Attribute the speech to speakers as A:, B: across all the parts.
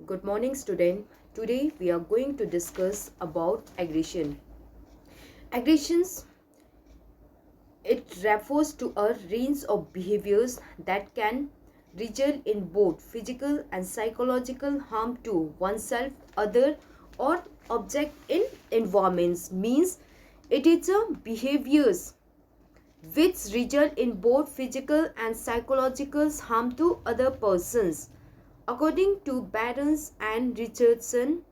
A: Good morning, student. Today we are going to discuss about aggression. Aggressions, it refers to a range of behaviors that can result in both physical and psychological harm to oneself, other, or object in environments. Means it is a behaviors which result in both physical and psychological harm to other persons. According to Barnes and Richardson,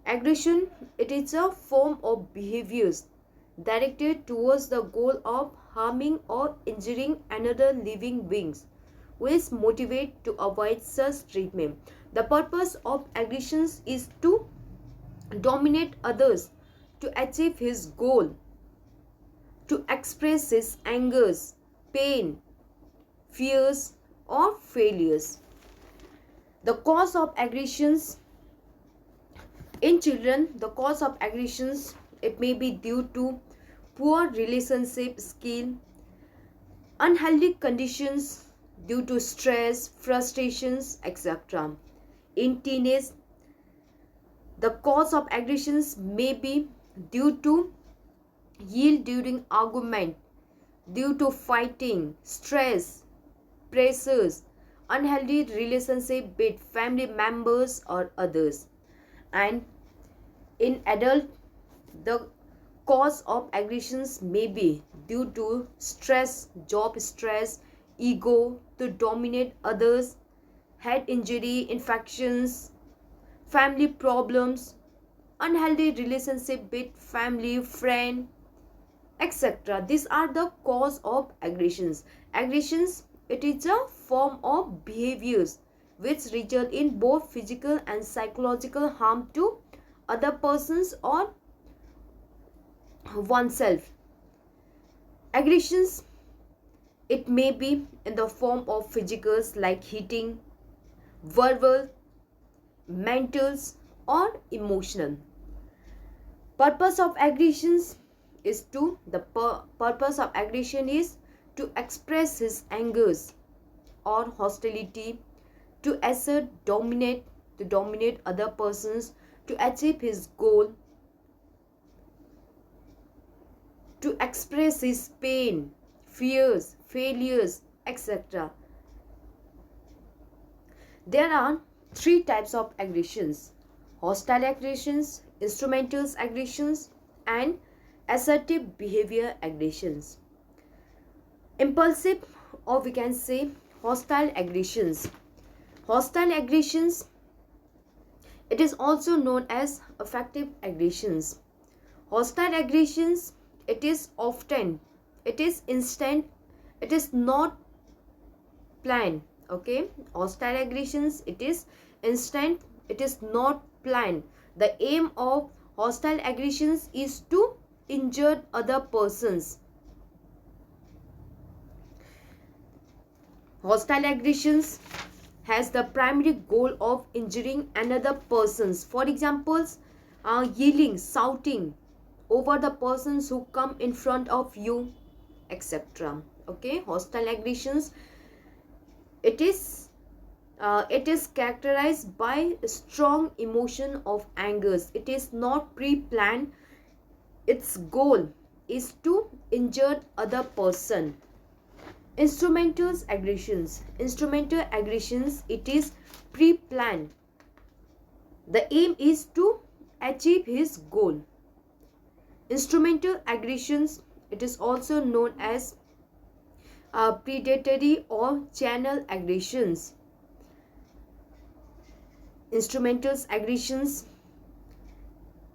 A: aggression it is a form of behaviors directed towards the goal of harming or injuring another living beings who is motivated to avoid such treatment. The purpose of aggressions is to dominate others, to achieve his goal, to express his angers, pain, fears, or failures. The cause of aggressions in children, the cause of aggressions, it may be due to poor relationship skill, unhealthy conditions due to stress, frustrations, etc. In teenage, the cause of aggressions may be due to yield during argument, due to fighting, stress, pressures, unhealthy relationship with family members or others. And in adult, the cause of aggressions may be due to stress, job stress, ego to dominate others, head injury, infections, family problems, unhealthy relationship with family, friend, etc. These are the cause of aggressions. Aggressions, it is a form of behaviors which result in both physical and psychological harm to other persons or oneself. Aggressions, it may be in the form of physicals like hitting, verbal, mentals, or emotional. Purpose of aggressions is to purpose of aggression is to express his angers or hostility, to assert, dominate, to dominate other persons, to achieve his goal, to express his pain, fears, failures, etc. There are three types of aggressions: hostile aggressions, instrumental aggressions, and assertive behavior aggressions. Impulsive, or we can say hostile aggressions. Hostile aggressions, it is also known as affective aggressions. Hostile aggressions, it is often, it is instant, it is not planned. Okay, hostile aggressions, it is instant, it is not planned. The aim of hostile aggressions is to injure other persons. Hostile aggressions has the primary goal of injuring another persons. For examples, yelling, shouting over the persons who come in front of you, etc. Okay, hostile aggressions, it is characterized by strong emotion of angers. It is not pre-planned. Its goal is to injure other person. Instrumental aggressions, it is pre-planned. The aim is to achieve his goal. Instrumental aggressions, it is also known as predatory or channel aggressions. Instrumental aggressions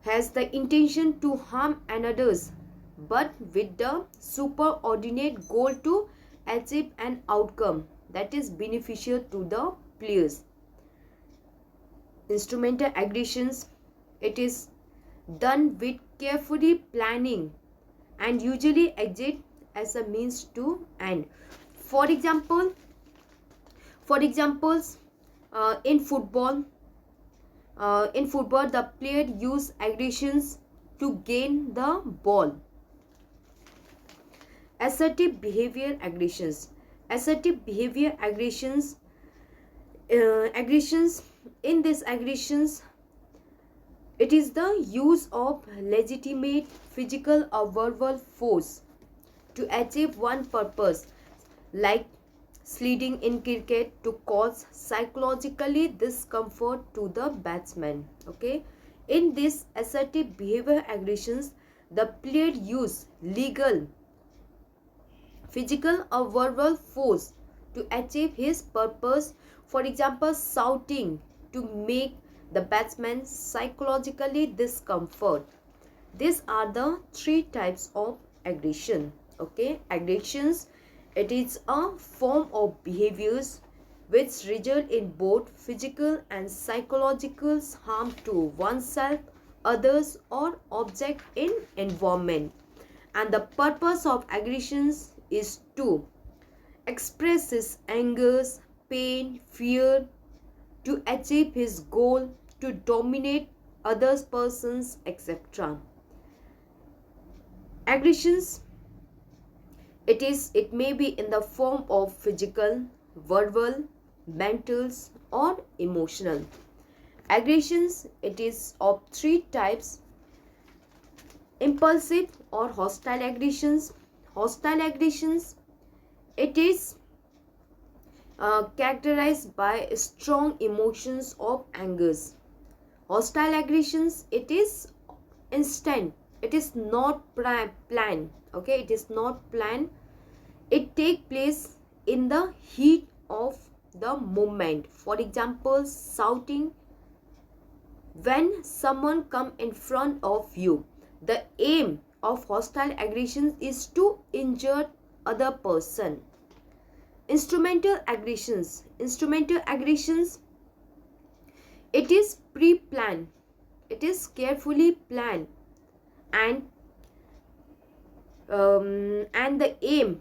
A: has the intention to harm others, but with the superordinate goal to achieve an outcome that is beneficial to the players. Instrumental aggressions, it is done with carefully planning and usually exist as a means to end. For examples, in football, the player use aggressions to gain the ball. Assertive behavior aggressions. Assertive behavior aggressions, in these aggressions, it is the use of legitimate physical or verbal force to achieve one purpose, like sliding in cricket to cause psychologically discomfort to the batsman. Okay, in this assertive behavior aggressions, the player use legal, physical or verbal force to achieve his purpose. For example, shouting to make the batsman psychologically discomfort. These are the three types of aggression. Okay, aggressions, it is a form of behaviors which result in both physical and psychological harm to oneself, others, or object in environment. And the purpose of aggressions is to express his angers, pain, fear, to achieve his goal, to dominate others, persons, etc. Aggressions, it may be in the form of physical, verbal, mental, or emotional. Aggressions, it is of three types: impulsive or hostile aggressions. Hostile aggressions, it is characterized by strong emotions of angers. Hostile aggressions, it is instant, it is not planned. Okay, it is not planned. It takes place in the heat of the moment. For example, shouting when someone come in front of you. The aim of hostile aggressions is to injure other person. Instrumental aggressions. Instrumental aggressions, it is pre-planned. It is carefully planned, and the aim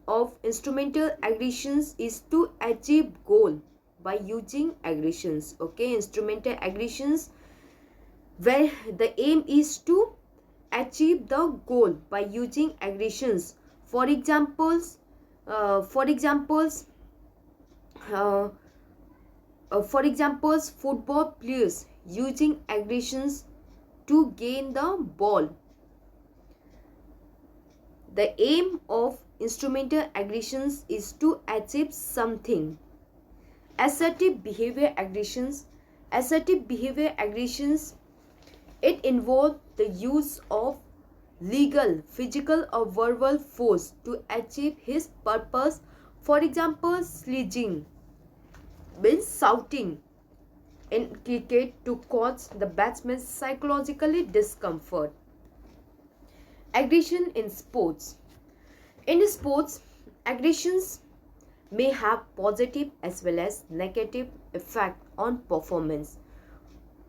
A: of instrumental aggressions is to achieve goal by using aggressions. Okay, instrumental aggressions, where the aim is to achieve the goal by using aggressions. For examples, football players using aggressions to gain the ball. The aim of instrumental aggressions is to achieve something. Assertive behavior aggressions. Assertive behavior aggressions, it involves the use of legal, physical or verbal force to achieve his purpose. For example, sledging means shouting in cricket to cause the batsman psychologically discomfort. Aggression in sports. In sports, aggressions may have positive as well as negative effect on performance.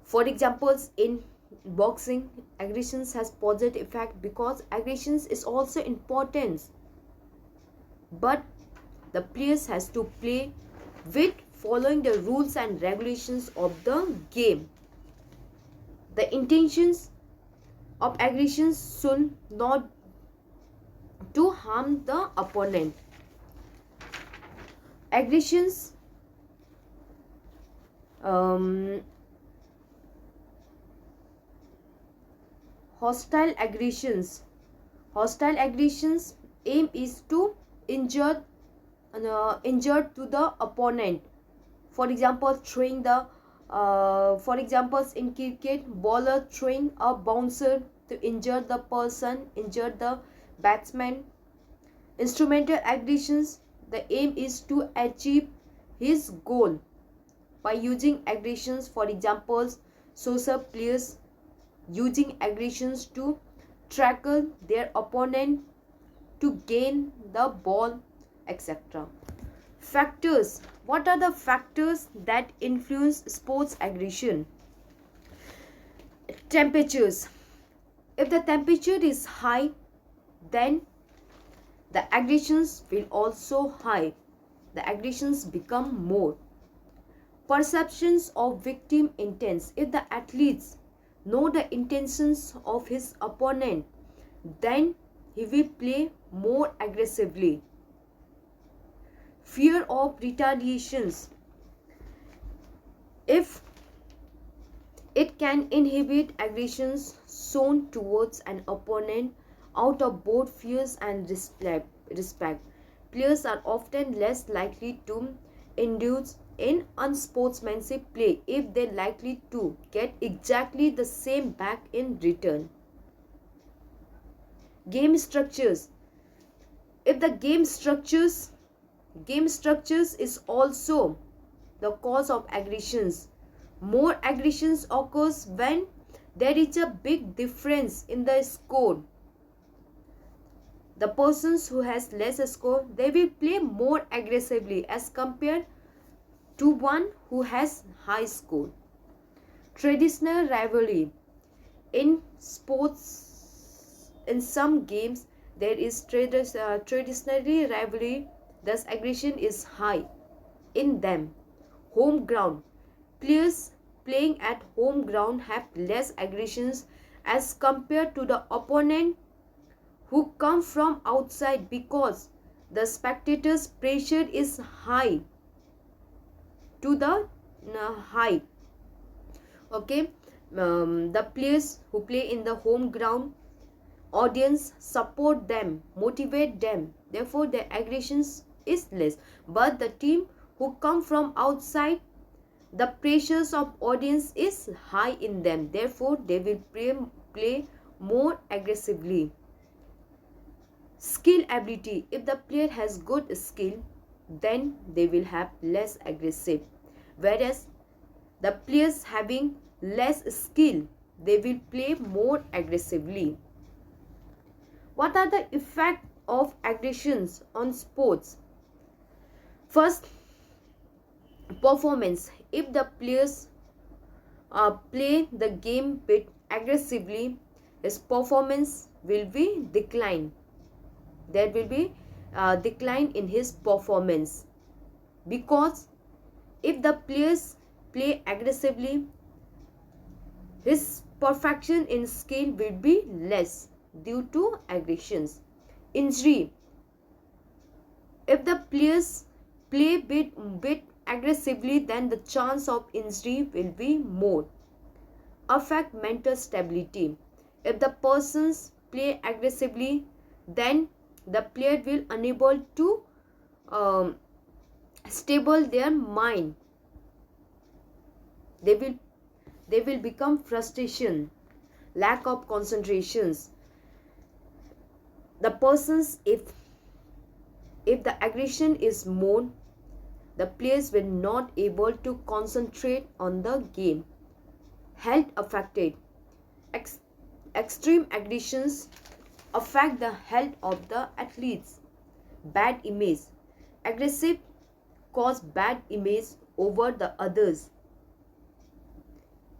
A: For examples, in boxing, aggressions has positive effect because aggressions is also important, but the players has to play with following the rules and regulations of the game. The intentions of aggressions should not to harm the opponent. Aggressions, hostile aggressions. Hostile aggressions aim is to injure to the opponent. For example, throwing the for examples in cricket, bowler throwing a bouncer to injure the person, injure the batsman. Instrumental aggressions, the aim is to achieve his goal by using aggressions. For examples, soccer players using aggressions to tackle their opponent to gain the ball, etc. Factors. What are the factors that influence sports aggression? Temperatures. If the temperature is high, then the aggressions will also high. The aggressions become more. Perceptions of victim intense. If the athletes know the intentions of his opponent, then he will play more aggressively. Fear of retaliations. If it can inhibit aggressions shown towards an opponent out of both fears and respect. Players are often less likely to indulge in unsportsmanship play if they are likely to get exactly the same back in return. Game structures. If the game structures is also the cause of aggressions. More aggressions occurs when there is a big difference in the score. The persons who has less score, they will play more aggressively as compared to one who has high score. Traditional rivalry. In sports, in some games, there is traditionally rivalry, thus aggression is high in them. Home ground. Players playing at home ground have less aggressions as compared to the opponent who come from outside because the spectators' pressure is high to the high. Okay, the players who play in the home ground, audience support them, motivate them, therefore their aggressions is less. But the team who come from outside, the pressures of audience is high in them, therefore they will play more aggressively. Skill ability. If the player has good skill, then they will have less aggressive. Whereas the players having less skill, they will play more aggressively. What are the effects of aggressions on sports? First, performance. If the players play the game bit aggressively, his performance will be declined. There will be decline in his performance, because if the players play aggressively, his perfection in skill will be less due to aggressions. Injury. If the players play bit aggressively, then the chance of injury will be more. Affect mental stability. If the persons play aggressively, then the player will unable to stable their mind. They will become frustration, lack of concentrations. The persons, if the aggression is more, the players will not able to concentrate on the game. Health affected. Extreme aggressions affect the health of the athletes. Bad image. Aggressive cause bad image over the others.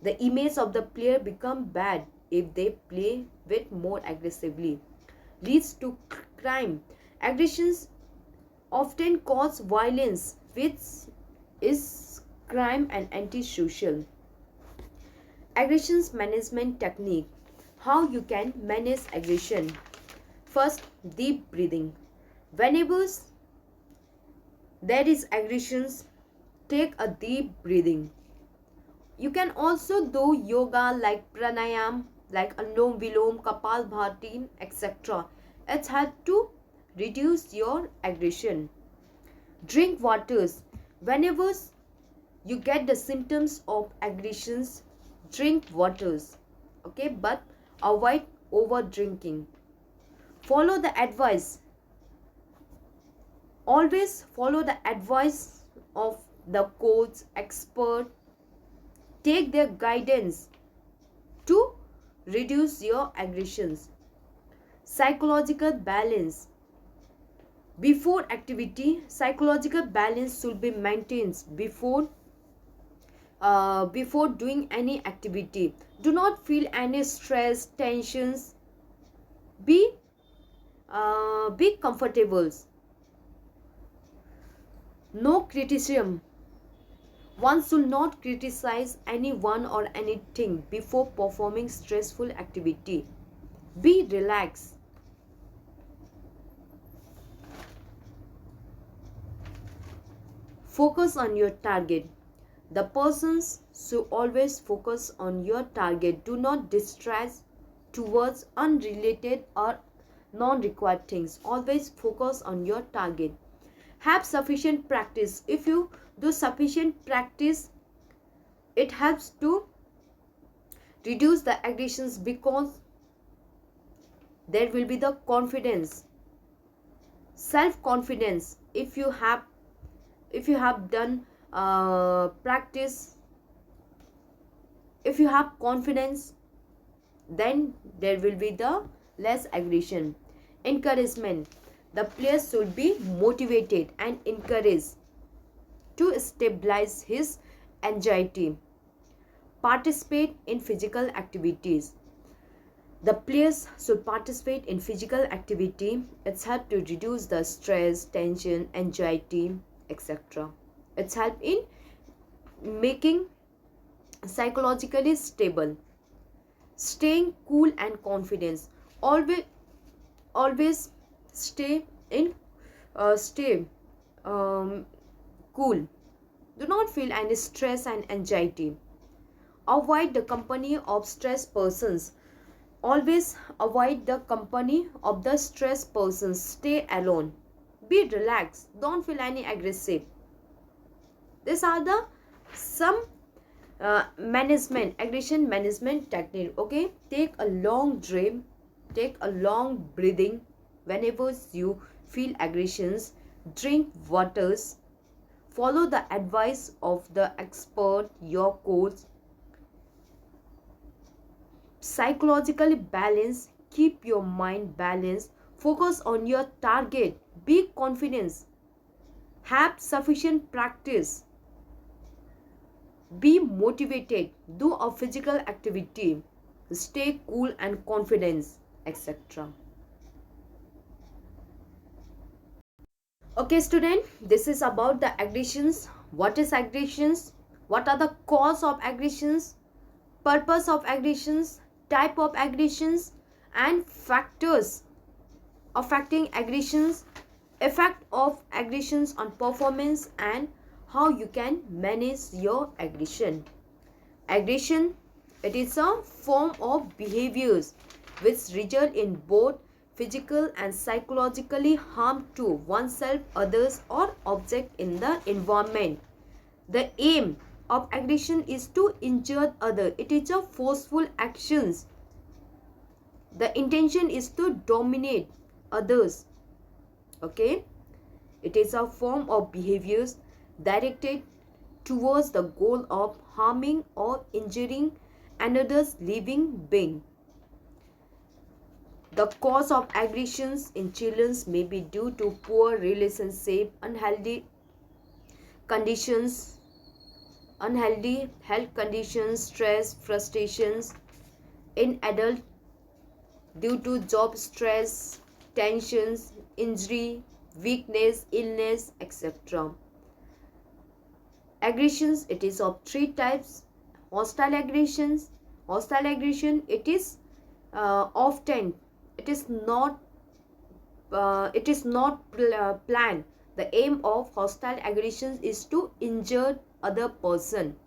A: The image of the player become bad if they play with more aggressively. Leads to crime. Aggressions often cause violence, which is crime and antisocial. Aggressions management technique. How you can manage aggression? First, deep breathing. Whenever there is aggressions, take a deep breathing. You can also do yoga like pranayam, like Anlom Vilom, Kapalbhati, etc. It helps to reduce your aggression. Drink waters. Whenever you get the symptoms of aggressions, drink waters. Okay, but avoid over drinking. Follow the advice. Always follow the advice of the coach, expert. Take their guidance to reduce your aggressions. Psychological balance. Before activity, psychological balance should be maintained before doing any activity. Do not feel any stress, tensions. Be comfortable. No criticism. One should not criticize anyone or anything before performing stressful activity. Be relaxed. Focus on your target. The persons should always focus on your target. Do not distract towards unrelated or non-required things. Always focus on your target. Have sufficient practice. If you do sufficient practice, it helps to reduce the aggressions, because there will be the confidence, self-confidence. If you have done practice, if you have confidence, then there will be the less aggression. Encouragement. The players should be motivated and encouraged to stabilize his anxiety. Participate in physical activities. The players should participate in physical activity. It's helped to reduce the stress, tension, anxiety, etc. It's helped in making psychologically stable. Staying cool and confidence. Always stay cool. Do not feel any stress and anxiety. Avoid the company of stressed persons. Always avoid the company of the stressed persons. Stay alone. Be relaxed. Don't feel any aggressive. These are the some aggression management technique. Okay, take a long breath, take a long breathing whenever you feel aggressions. Drink waters. Follow the advice of the expert, your coach. Psychologically balanced. Keep your mind balanced. Focus on your target. Be confident. Have sufficient practice. Be motivated. Do a physical activity. Stay cool and confident, etc. Okay, student, this is about the aggressions. What is aggressions? What are the cause of aggressions? Purpose of aggressions? Type of aggressions? And factors affecting aggressions, effect of aggressions on performance, and how you can manage your aggression. Aggression, it is a form of behaviors which result in both physical and psychologically harm to oneself, others, or object in the environment. The aim of aggression is to injure others. It is a forceful actions. The intention is to dominate others. Okay, it is a form of behaviors directed towards the goal of harming or injuring another's living being. The cause of aggressions in children may be due to poor relationship, unhealthy health conditions, stress, frustrations. In adult, due to job stress, tensions, injury, weakness, illness, etc. Aggressions, it is of three types. Hostile aggressions. Hostile aggression, it is often, it is not planned. The aim of hostile aggressions is to injure other person.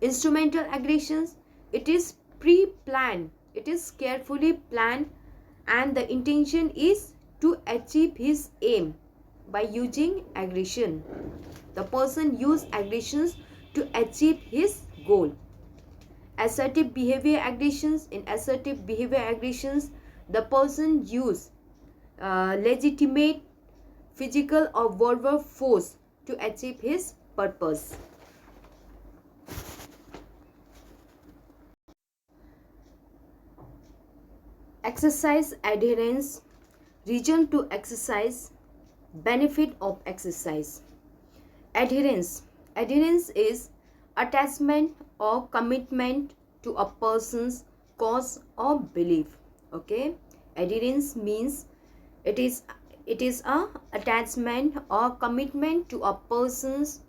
A: Instrumental aggressions, it is pre-planned. It is carefully planned, and the intention is to achieve his aim by using aggression. The person use aggressions to achieve his goal. Assertive behavior aggressions. In assertive behavior aggressions, the person use legitimate physical or verbal force to achieve his purpose. Exercise adherence. Reason to exercise. Benefit of exercise. Adherence. Adherence is attachment or commitment to a person's cause or belief. Okay, adherence means it is a attachment or commitment to a person's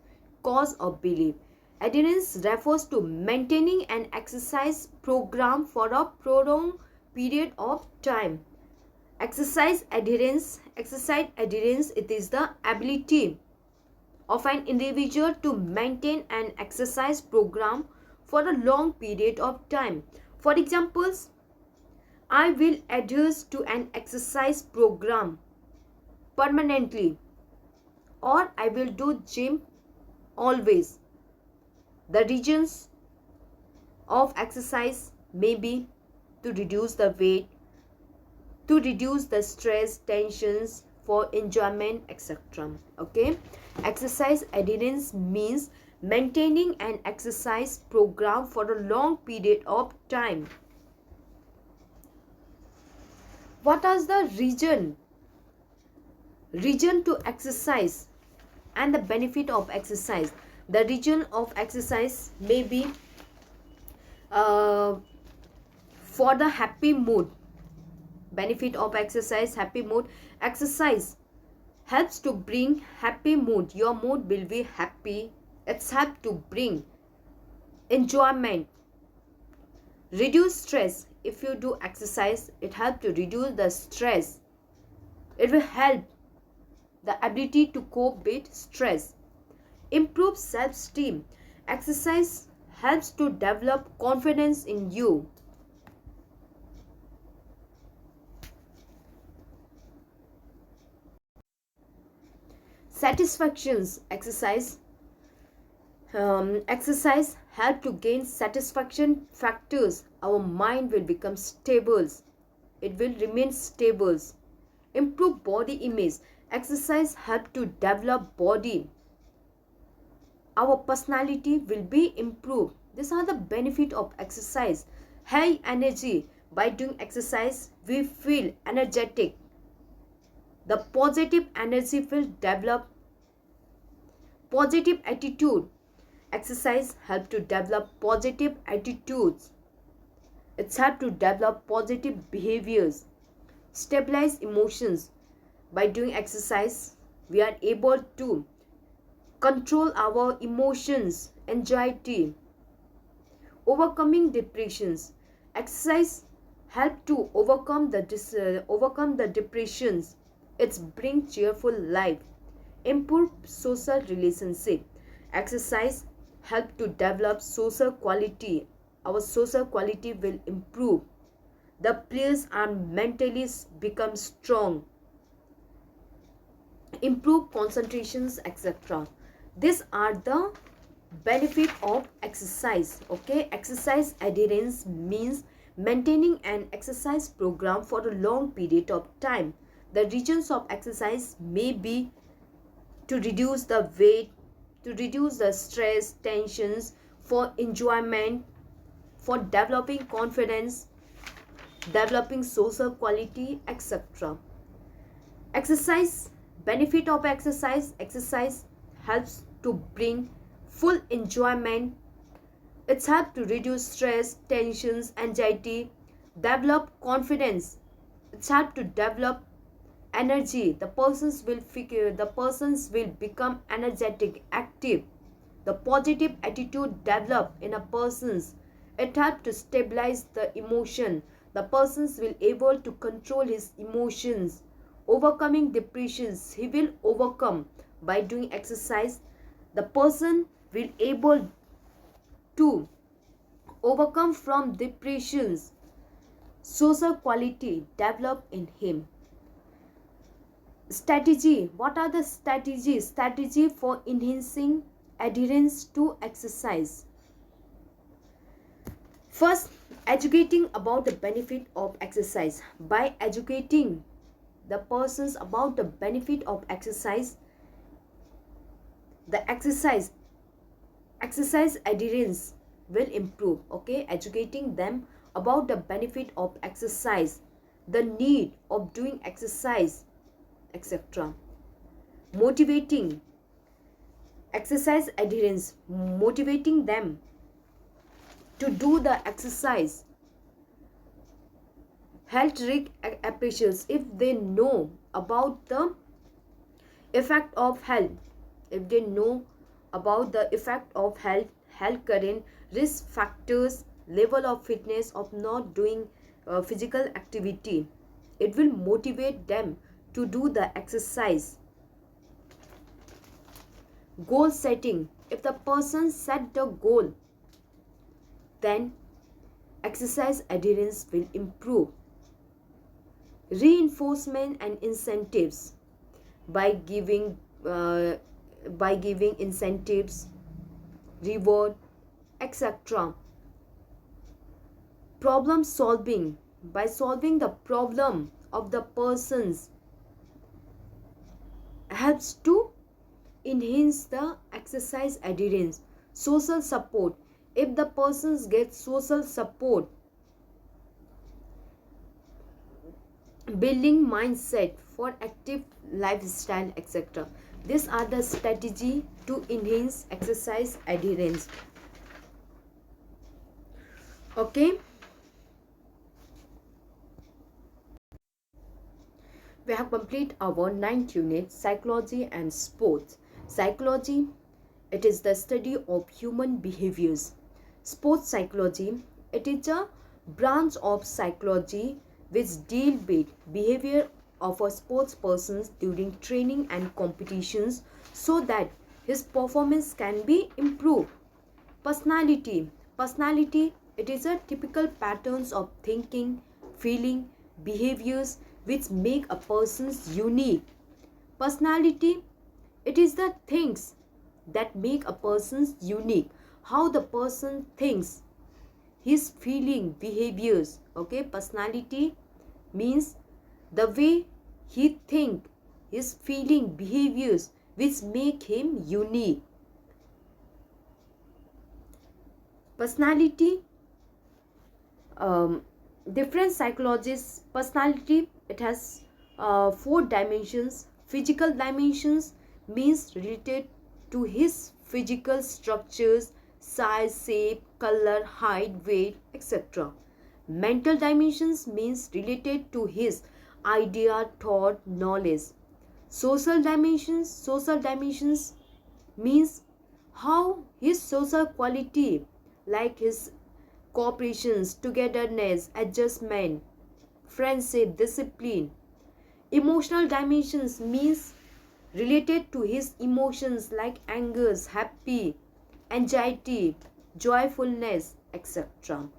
A: cause or belief. Adherence refers to maintaining an exercise program for a prolonged period of time. Exercise adherence, it is the ability of an individual to maintain an exercise program for a long period of time. For examples, I will adhere to an exercise program permanently, or I will do gym always. The reasons of exercise may be to reduce the weight, to reduce the stress, tensions, for enjoyment, etc. Okay, exercise adherence means maintaining an exercise program for a long period of time. What is the reason to exercise and the benefit of exercise? The reason of exercise may be for the happy mood. Benefit of exercise, happy mood. Exercise helps to bring happy mood. Your mood will be happy. It's help to bring enjoyment. Reduce stress. If you do exercise, it helps to reduce the stress. It will help the ability to cope with stress. Improve self-esteem. Exercise helps to develop confidence in you. Satisfactions. Exercise help to gain satisfaction factors. Our mind will become stable. It will remain stable. Improve body image. Exercise help to develop body. Our personality will be improved. These are the benefit of exercise. High energy. By doing exercise, we feel energetic. The positive energy will develop. Positive attitude. Exercise help to develop positive attitudes. It's help to develop positive behaviors. Stabilize emotions. By doing exercise, we are able to control our emotions, anxiety, overcoming depressions. Exercise help to overcome the depressions. It's bring cheerful life. Improve social relationship. Exercise help to develop social quality. Our social quality will improve. The players are mentally become strong. Improve concentrations, etc. These are the benefit of exercise. Okay, exercise adherence means maintaining an exercise program for a long period of time. The reasons of exercise may be to reduce the weight, to reduce the stress, tensions, for enjoyment, for developing confidence, developing social quality, etc. Exercise, benefit of exercise. Exercise helps to bring full enjoyment. It's help to reduce stress, tensions, anxiety, develop confidence. It's help to develop energy. The persons will become energetic, active. The positive attitude develop in a person's. It helps to stabilize the emotion. The persons will able to control his emotions. Overcoming depressions, he will overcome by doing exercise. The person will able to overcome from depressions. Social quality develop in him. Strategy. What are the strategies? Strategy for enhancing adherence to exercise. First, educating about the benefit of exercise. By educating the persons about the benefit of exercise, the exercise adherence will improve. Okay, educating them about the benefit of exercise, the need of doing exercise, etc. Motivating exercise adherence, motivating them to do the exercise. Health risk officials, if they know about the effect of health, if they know about the effect of health current, risk factors, level of fitness of not doing physical activity, it will motivate them to do the exercise. Goal setting. If the person set the goal, then exercise adherence will improve. Reinforcement and incentives. By giving incentives, reward, etc. Problem solving. By solving the problem of the persons helps to enhance the exercise adherence. Social support. If the persons get social support, building mindset for active lifestyle, etc. These are the strategy to enhance exercise adherence. Okay, we have completed our 9th unit, psychology and sports. Psychology, it is the study of human behaviors. Sports psychology, it is a branch of psychology which deal with behavior of a sports person during training and competitions so that his performance can be improved. Personality. Personality, it is a typical patterns of thinking, feeling, behaviors which make a person's unique. Personality, it is the things that make a person's unique. How the person thinks, his feeling, behaviors. Okay, personality means the way he think, his feeling, behaviors which make him unique. Personality, different psychologists. Personality, it has 4 dimensions. Physical dimensions means related to his physical structures, size, shape, color, height, weight, etc. Mental dimensions means related to his idea, thought, knowledge. Social dimensions means how his social quality, like his cooperations, togetherness, adjustment, friendship, discipline. Emotional dimensions means related to his emotions like anger, happy, anxiety, joyfulness, etc.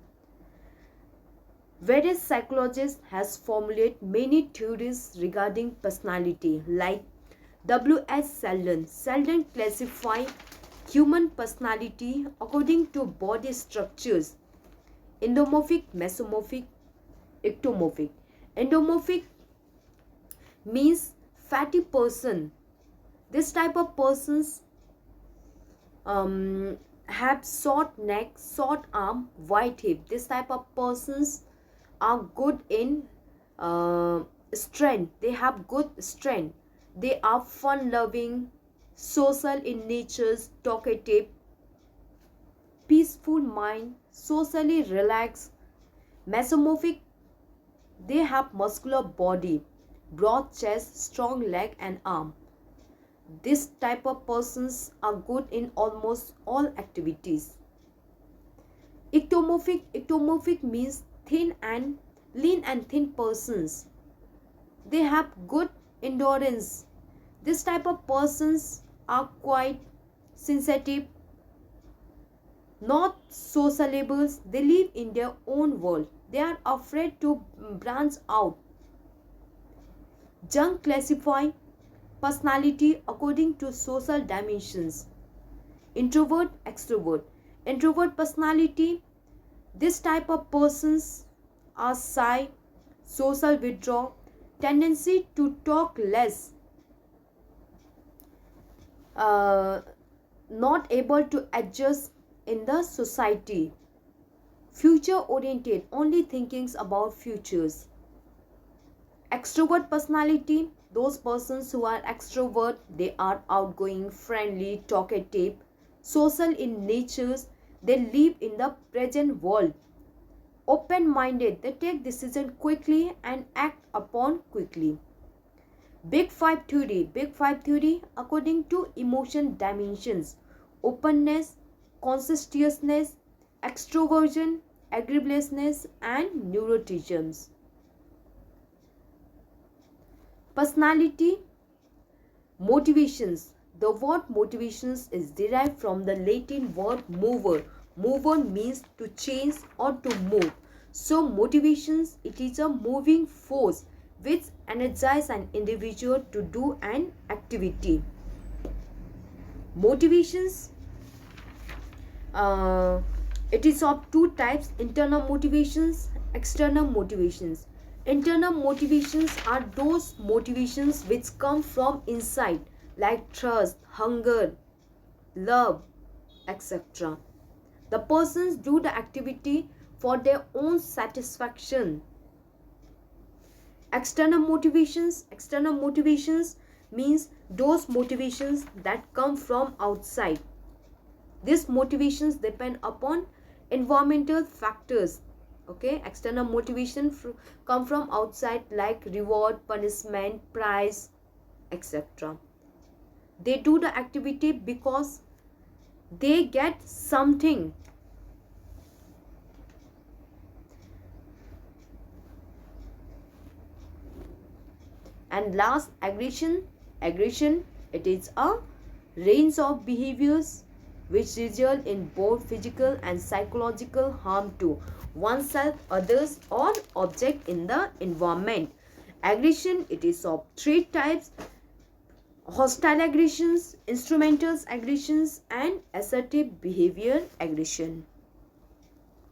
A: Various psychologists has formulated many theories regarding personality, like W.S. Selden. Selden classified human personality according to body structures: endomorphic, mesomorphic, ectomorphic. Endomorphic means fatty person. This type of persons have short neck, short arm, wide hip. This type of persons are good in strength. They have good strength. They are fun loving, social in nature, talkative, peaceful mind, socially relaxed. Mesomorphic, they have muscular body, broad chest, strong leg and arm. This type of persons are good in almost all activities. Ectomorphic means thin and lean and thin persons. They have good endurance. This type of persons are quite sensitive, not sociable. They live in their own world. They are afraid to branch out. Jung classify personality according to social dimensions: introvert, extrovert. Introvert personality, this type of persons are shy, social withdrawal, tendency to talk less, not able to adjust in the society, future oriented, only thinkings about futures. Extrovert personality, those persons who are extrovert, they are outgoing, friendly, talkative, social in natures. They live in the present world. Open-minded, they take decision quickly and act upon quickly. Big Five theory according to emotion dimensions: openness, conscientiousness, extroversion, agreeableness and neuroticism. Personality motivations, The word motivations is derived from the Latin word mover. Mover means to change or to move. So motivations, it is a moving force which energizes an individual to do an activity. Motivations, it is of two types: internal motivations, external motivations. Internal motivations are those motivations which come from inside, like trust, hunger, love, etc. The persons do the activity for their own satisfaction. External motivations means those motivations that come from outside. These motivations depend upon environmental factors. Okay, external motivation come from outside, like reward, punishment, prize, etc. They do the activity because they get something. And last, aggression. Aggression, it is a range of behaviors which result in both physical and psychological harm to oneself, others, or object in the environment. Aggression, it is of three types: hostile aggressions, instrumental aggressions, and assertive behavior aggression.